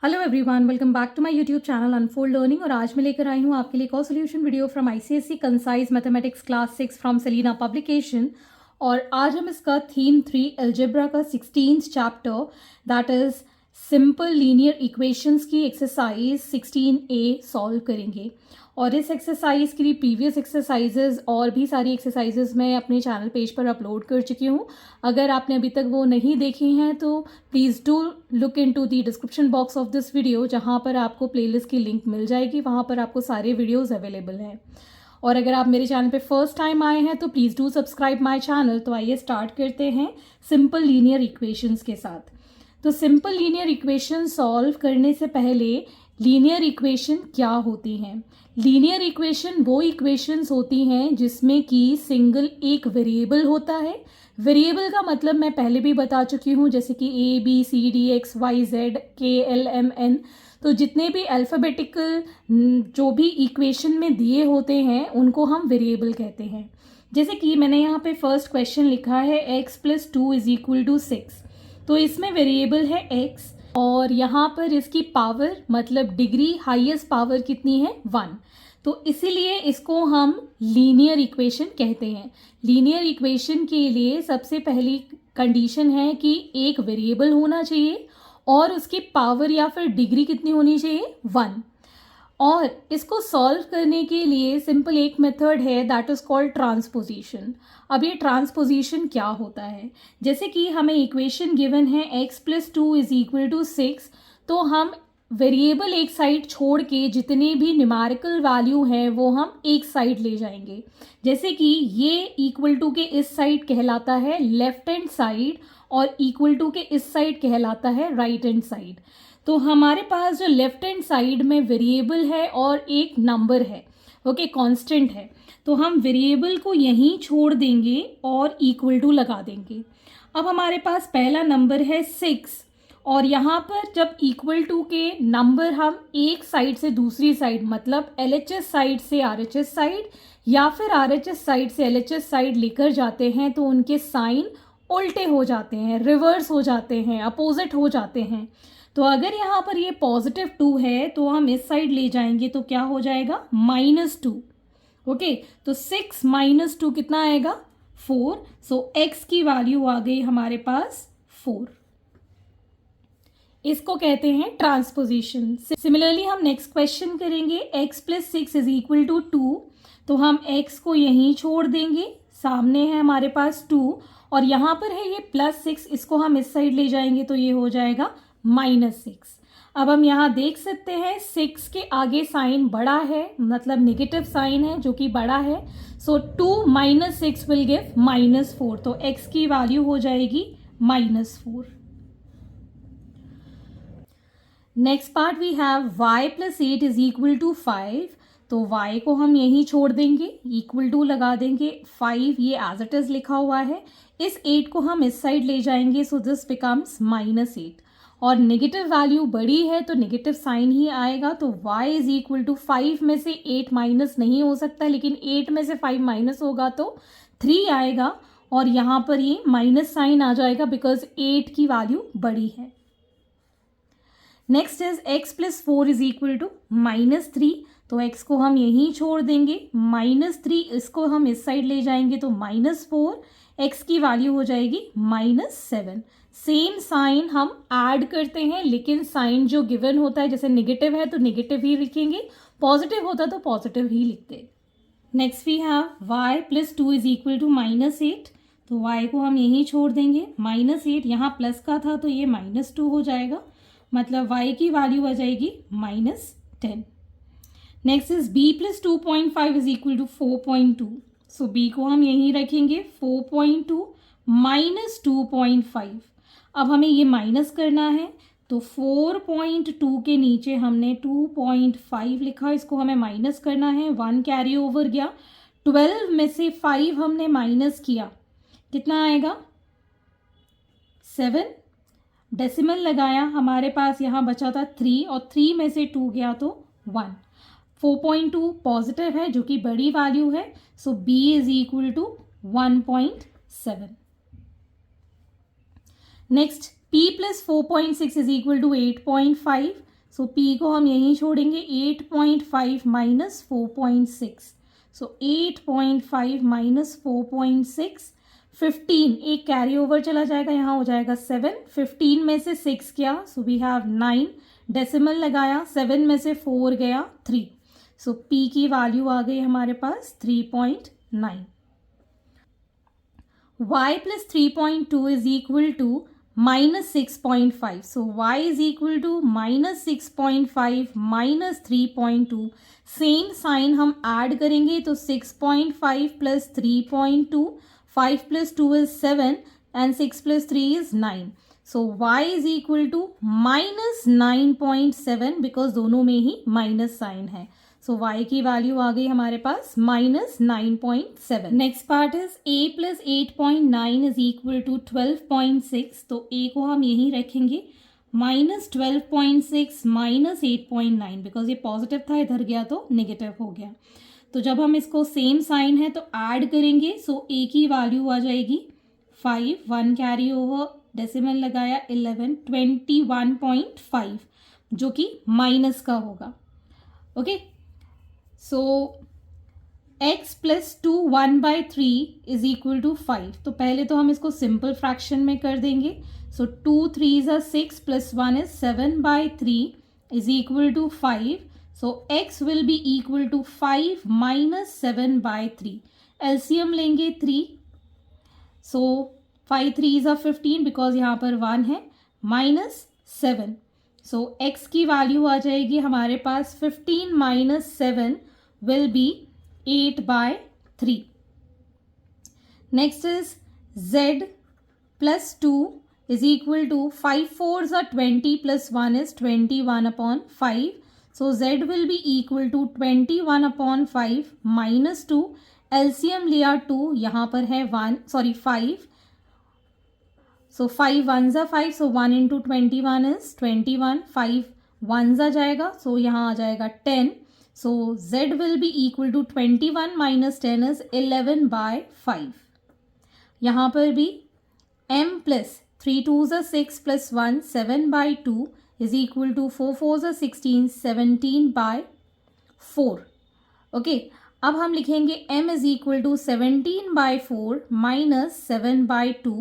Hello everyone, welcome back to my YouTube channel unfold learning. और आज मैं लेकर आई हूँ आपके लिए एक और solution video from ICSE concise mathematics class 6 from Selina publication. और आज हम इसका थीम 3 अलजेब्रा का 16th chapter that is simple linear equations की एक्सरसाइज 16A सॉल्व करेंगे। और इस एक्सरसाइज के लिए प्रीवियस एक्सरसाइजेज और भी सारी एक्सरसाइजेज मैं अपने चैनल पेज पर अपलोड कर चुकी हूँ। अगर आपने अभी तक वो नहीं देखी हैं तो please do look into the description box of this video, जहाँ पर आपको प्लेलिस्ट की लिंक मिल जाएगी। वहाँ पर आपको सारे वीडियोज़ अवेलेबल हैं। और अगर आप मेरे चैनल पे फर्स्ट टाइम आए हैं तो please do subscribe my channel. तो आइए स्टार्ट करते हैं सिंपल लीनियर इक्वेशंस के साथ। तो सिंपल लीनियर इक्वेशन सॉल्व करने से पहले लीनियर इक्वेशन क्या होती हैं? लीनियर इक्वेशन वो इक्वेशंस होती हैं जिसमें कि सिंगल एक वेरिएबल होता है। वेरिएबल का मतलब मैं पहले भी बता चुकी हूँ, जैसे कि A B C D X Y Z K L M N. तो जितने भी अल्फ़ाबेटिकल जो भी इक्वेशन में दिए होते हैं उनको हम वेरिएबल कहते हैं। जैसे कि मैंने यहाँ पे फर्स्ट क्वेश्चन लिखा है x+2 = 6। तो इसमें वेरिएबल है x और यहाँ पर इसकी पावर मतलब डिग्री हाईएस्ट पावर कितनी है 1। तो इसीलिए इसको हम लीनियर इक्वेशन कहते हैं। लीनियर इक्वेशन के लिए सबसे पहली कंडीशन है कि एक वेरिएबल होना चाहिए और उसकी पावर या फिर डिग्री कितनी होनी चाहिए 1। और इसको सॉल्व करने के लिए सिंपल एक मेथड है दैट इज कॉल्ड ट्रांसपोजिशन। अब ये ट्रांसपोजिशन क्या होता है? जैसे कि हमें इक्वेशन गिवन है x+2 = 6। तो हम वेरिएबल एक साइड छोड़ के जितने भी न्यूमेरिकल वैल्यू हैं वो हम एक साइड ले जाएंगे। जैसे कि ये इक्वल टू के इस साइड कहलाता है लेफ्ट हैंड साइड और इक्वल टू के इस साइड कहलाता है राइट हैंड साइड। तो हमारे पास जो लेफ्ट हैंड साइड में वेरिएबल है और एक नंबर है, ओके, कांस्टेंट है, तो हम वेरिएबल को यहीं छोड़ देंगे और इक्वल टू लगा देंगे। अब हमारे पास पहला नंबर है 6 और यहाँ पर जब इक्वल टू के नंबर हम एक साइड से दूसरी साइड मतलब LHS साइड से RHS साइड या फिर RHS साइड से LHS साइड लेकर जाते हैं तो उनके साइन उल्टे हो जाते हैं, रिवर्स हो जाते हैं, अपोजिट हो जाते हैं। तो अगर यहाँ पर ये +2 है तो हम इस साइड ले जाएंगे तो क्या हो जाएगा -2। ओके, तो 6 - 2 कितना आएगा 4। सो x की वैल्यू आ गई हमारे पास 4। इसको कहते हैं ट्रांसपोजिशन। सिमिलरली हम नेक्स्ट क्वेश्चन करेंगे x+6 = 2। तो हम x को यहीं छोड़ देंगे, सामने है हमारे पास 2 और यहाँ पर है ये +6, इसको हम इस साइड ले जाएंगे तो ये हो जाएगा -6। अब हम यहाँ देख सकते हैं 6 के आगे साइन बड़ा है मतलब नेगेटिव साइन है जो कि बड़ा है। So 2 - 6 will give -4। तो x की वैल्यू हो जाएगी -4। Next part we have y+8 = 5। तो y को हम यहीं छोड़ देंगे, इक्वल टू लगा देंगे। 5 ये एज इट इज लिखा हुआ है, इस 8 को हम इस साइड ले जाएंगे सो दिस बिकम्स -8 और नेगेटिव वैल्यू बड़ी है तो नेगेटिव साइन ही आएगा। तो y = 5 में से 8 माइनस नहीं हो सकता, लेकिन 8 में से 5 माइनस होगा तो 3 आएगा और यहाँ पर ये माइनस साइन आ जाएगा बिकॉज 8 की वैल्यू बड़ी है। Next is x+4 = -3। तो x को हम यहीं छोड़ देंगे, -3 इसको हम इस साइड ले जाएंगे तो -4, x की वैल्यू हो जाएगी -7। सेम साइन हम ऐड करते हैं लेकिन साइन जो गिवन होता है, जैसे नेगेटिव है तो नेगेटिव ही लिखेंगे, पॉजिटिव होता तो पॉजिटिव ही लिखते। Next we have y+2 = -8। तो y को हम यहीं छोड़ देंगे, -8 यहाँ प्लस का था तो ये -2 हो जाएगा, मतलब y की वैल्यू आ जाएगी -10। Next is b+2.5 = 4.2। So b को हम यहीं रखेंगे 4.2 - 2.5। अब हमें ये माइनस करना है तो 4.2 के नीचे हमने 2.5 लिखा, इसको हमें माइनस करना है, 1 कैरी ओवर गया, 12 में से 5 हमने माइनस किया, कितना आएगा 7। डेसिमल लगाया, हमारे पास यहाँ बचा था 3 और 3 में से 2 गया तो 1। 4.2 पॉजिटिव है जो कि बड़ी वैल्यू है, सो b = 1.7। Next p + 4.6 = 8.5। सो पी को हम यहीं छोड़ेंगे, 8.5 माइनस 4.6, सो 8.5 माइनस 4.6, 15 एक कैरी ओवर चला जाएगा, यहाँ हो जाएगा 7, 15 में से 6 गया, सो वी हैव 9, डेसिमल लगाया, 7 में से 4 गया 3, सो पी की वैल्यू आ गई हमारे पास 3.9. y plus 3.2 is equal to minus 6.5. So y is equal to minus 6.5 minus 3.2. Same sign हम ऐड करेंगे तो 6.5 plus 3.2, 5 plus 2 is 7 and 6 plus 3 is 9. So y is equal to minus 9.7 because दोनों में ही minus sign है. सो y की value आ गई हमारे पास minus 9.7. Next part is a plus 8.9 is equal to 12.6. तो a को हम यहीं रखेंगे, माइनस 12.6 माइनस 8.9, बिकॉज ये पॉजिटिव था, इधर गया तो नेगेटिव हो गया. तो जब हम इसको सेम साइन है तो ऐड करेंगे, सो a की वैल्यू आ जाएगी 5, 1 कैरी ओवर, डेसिमल लगाया 11, 21.5 जो कि माइनस का होगा. Okay, so x plus 2 1/3 is equal to 5. तो पहले तो हम इसको सिंपल फ्रैक्शन में कर देंगे. So 2 3s are 6 plus 1 is 7/3 is equal to 5. So x will be equal to 5 minus 7/3. LCM लेंगे 3. सो 5 3s are 15 बिकॉज यहाँ पर 1 है, माइनस 7. सो x की वैल्यू आ जाएगी हमारे पास 15 minus 7 will be 8/3. Next is z plus 2 is equal to 5 4s are 20 plus 1 is 21/5. So z will be equal to 21/5 minus 2. LCM लिया 2, यहाँ पर है 5. So 5 1s are 5, so 1 into 21 is 21. 5 1s आ जाएगा, so यहाँ आ जाएगा 10. So z will be equal to 21 minus 10 is 11/5. यहाँ पर भी m plus 3 2s are 6 plus 1 7/2 is equal to 4 4s are 16 17/4. Okay, अब हम लिखेंगे m is equal to 17/4 minus 7/2.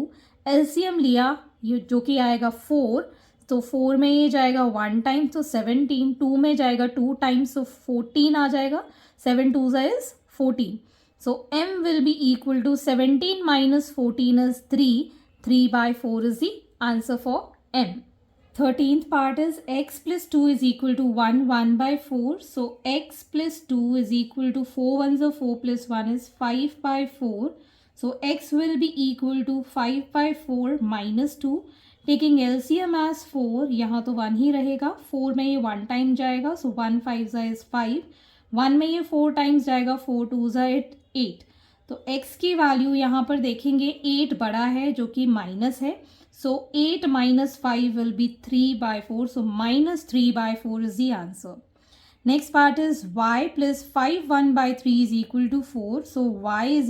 LCM लिया जो कि आएगा 4, तो 4 में ये जाएगा 1 टाइम, तो 17, 2 में जाएगा 2 टाइम्स, तो 14 आ जाएगा, 7 2s is 14. So m will be equal to 17 minus 14 is 3, 3/4 is the answer for m. 13th part is x plus 2 is equal to 1, 1/4. So x plus 2 is equal to 4 1s are 4 plus 1 is 5/4. So x will be equal to 5/4 minus 2. Taking LCM as 4, यहाँ तो 1 ही रहेगा, 4 में ये 1 time जाएगा, सो 1 5s is 5, 1 में ये 4 times जाएगा, 4 2s are 8. तो x की वैल्यू यहाँ पर देखेंगे 8 बड़ा है जो कि माइनस है, सो 8 minus 5 will be 3/4, so minus 3/4 is the answer. Next part is y plus 5 1/3 is equal to 4. So y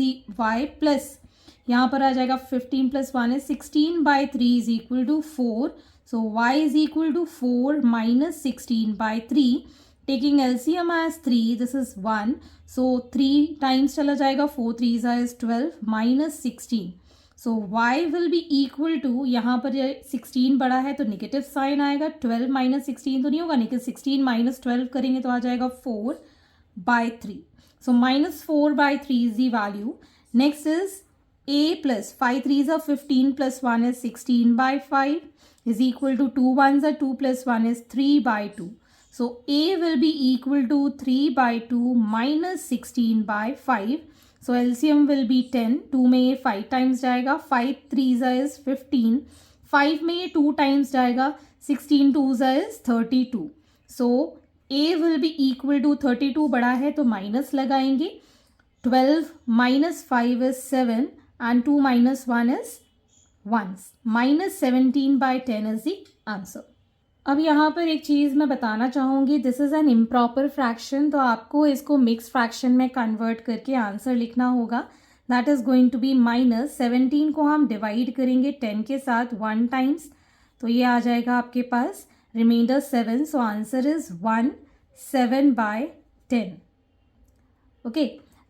plus यहाँ पर आ जाएगा 15 plus 1 is 16/3 is equal to 4. So y is equal to 4 minus 16/3. Taking LCM as 3, this is 1. So 3 times चला जाएगा, 4 3s is 12 minus 16. So y will be equal to, यहाँ पर 16 बड़ा है तो नेगेटिव साइन आएगा, 12 माइनस 16 तो नहीं होगा, लेकिन 16 माइनस 12 करेंगे तो आ जाएगा 4/3. So minus 4/3 is the value. Next is a plus 5 3s are 15 plus 1 is 16/5 is equal to 2 1s are 2 plus 1 is 3/2. So a will be equal to 3/2 minus 16/5. So LCM will be 10. 2 में ये 5 times जाएगा, 5 3s is 15. 5 में ये 2 times जाएगा, 16 2s is 32. So a will be equal to 32 बड़ा है तो minus लगाएंगे, 12 minus 5 is 7 and 2 minus 1 is 1. Minus 17/10 is the answer. अब यहाँ पर एक चीज़ मैं बताना चाहूँगी, this is an improper fraction, तो आपको इसको मिक्स फ्रैक्शन में कन्वर्ट करके आंसर लिखना होगा. That is going to be minus 17 को हम डिवाइड करेंगे 10 के साथ 1 टाइम्स, तो ये आ जाएगा आपके पास remainder 7, so answer is 1 7/10. Okay,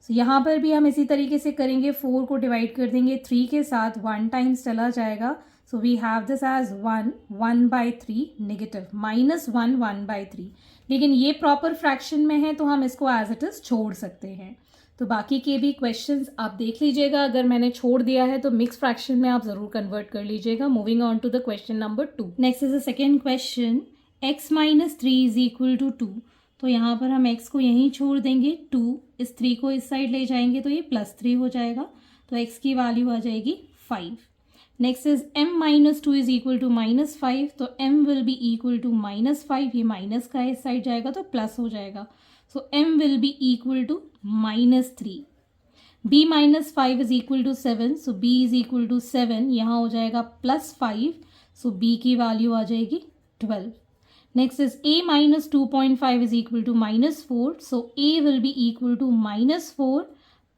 so यहाँ पर भी हम इसी तरीके से करेंगे, 4 को डिवाइड कर देंगे 3 के साथ, 1 टाइम्स चला जाएगा, so we have this as 1/3 negative, -1 1/3. लेकिन ये प्रॉपर फ्रैक्शन में है तो हम इसको एज इट इज़ छोड़ सकते हैं. तो बाकी के भी क्वेश्चंस आप देख लीजिएगा, अगर मैंने छोड़ दिया है तो मिक्स फ्रैक्शन में आप ज़रूर कन्वर्ट कर लीजिएगा. Moving on to the question number 2. Next is the second question, x - 3 is equal to 2. तो यहाँ पर हम x को यहीं छोड़ देंगे, 2 इस 3 को इस साइड ले जाएंगे तो ये +3 हो जाएगा, तो x की वैल्यू आ जाएगी 5. Next is m - 2 is equal to -5, तो m will be equal to -5, ये माइनस का इस साइड जाएगा तो प्लस हो जाएगा, so m will be equal to -3. b - 5 is equal to 7, so b is equal to 7, यहाँ हो जाएगा +5, सो b की वैल्यू आ जाएगी 12. Next is a - 2.5 is equal to -4. So a will be equal to -4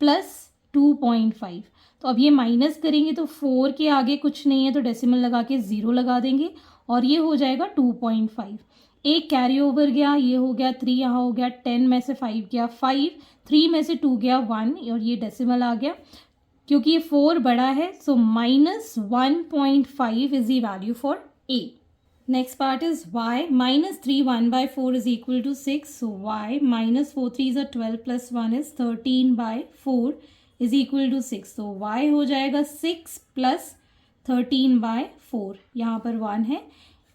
plus 2.5. तो अब ये माइनस करेंगे तो 4 के आगे कुछ नहीं है तो डेसिमल लगा के 0 लगा देंगे और ये हो जाएगा 2.5. एक कैरी ओवर गया, ये हो गया 3, यहाँ हो गया 10 में से 5 गया 5, 3 में से 2 गया 1 और ये डेसिमल आ गया. क्योंकि ये 4 बड़ा है सो -1.5 is the value for a. Next part is y - 3 1/4 is equal to 6. So y -4 3s are 12 plus 1 is 13/4 is equal to 6. So y हो जाएगा 6 plus 13/4. यहाँ पर 1 है,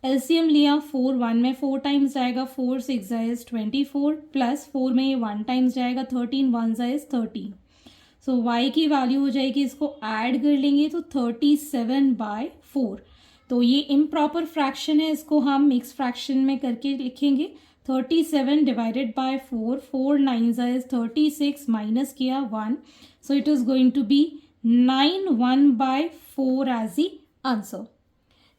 एलसीएम लिया 4, 1 में 4 टाइम्स जाएगा, 4 6 is 24 प्लस 4 में ये 1 टाइम्स जाएगा, 13 1 is 13. So y की वैल्यू हो जाएगी, इसको ऐड कर लेंगे तो 37/4. तो ये इम्प्रॉपर फ्रैक्शन है, इसको हम मिक्स फ्रैक्शन में करके लिखेंगे. 37 divided by 4, 4 9s is 36, minus किया 1, so it is going to be 9 1/4 as the answer.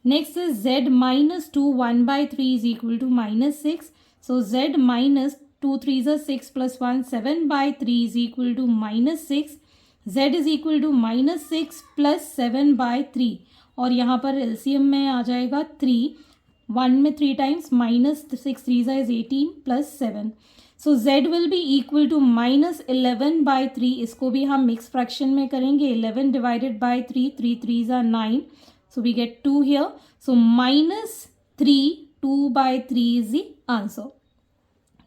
Next is z - 2 1/3 is equal to -6. So z - 2 3s are 6 plus 1 7/3 is equal to -6. z is equal to -6 plus 7/3 और यहाँ पर LCM में आ जाएगा 3, 1 में 3 times, -6 3s is 18 plus 7. So z will be equal to -11/3. इसको भी हम mix fraction में करेंगे, 11 divided by 3, 3 3s are 9, so we get 2 here. So -3 2/3 is the answer.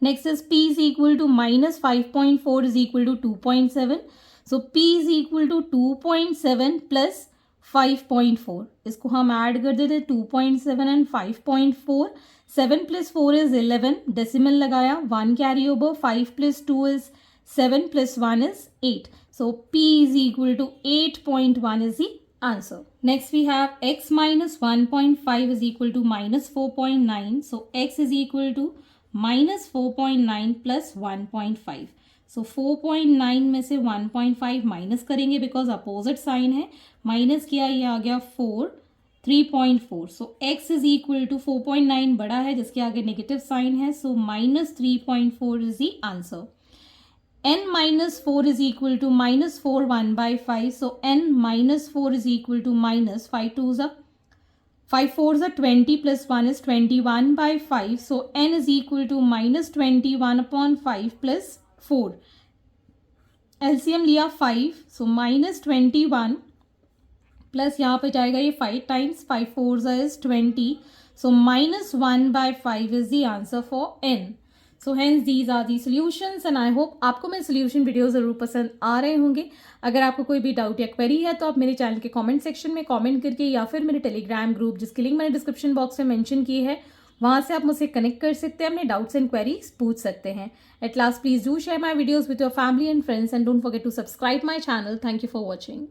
Next is p is equal to -5.4 is equal to 2.7. So p is equal to 2.7 plus 5.4. इसको हम add कर देते 2.7 and 5.4. 7 plus 4 is 11, decimal लगाया, 1 carry over, 5 plus 2 is 7 plus 1 is 8. So p is equal to 8.1 is the answer. Next we have x - 1.5 is equal to -4.9. So x is equal to -4.9 plus 1.5. So 4.9 में से 1.5 minus करेंगे because opposite sign है, minus किया, ये आ गया 4, 3.4. So x is equal to 4.9 बड़ा है जिसके आगे नेगेटिव साइन है, so -3.4 is the answer. n - 4 is equal to -4 1/5. So n - 4 is equal to -5 2s are 5 4s are 20 plus 1 is 21/5. So n is equal to -21/5 plus 4. LCM लिया 5, so -21 plus यहाँ पे जाएगा ये 5 times, 5 4s is 20, so -1/5 is the answer for n. So hence these are the solutions and I hope आपको मेरे solution video ज़रूर पसंद आ रहे होंगे. अगर आपको कोई भी डाउट या क्वेरी है तो आप मेरे चैनल के कमेंट सेक्शन में कमेंट करके या फिर मेरे टेलीग्राम ग्रुप जिसकी लिंक मैंने डिस्क्रिप्शन बॉक्स में मेंशन की है वहाँ से आप मुझसे कनेक्ट कर सकते हैं, अपने डाउट्स एंड क्वेरीज पूछ सकते हैं. At last please do share my videos with your family and friends and don't forget to subscribe my channel. Thank you for watching.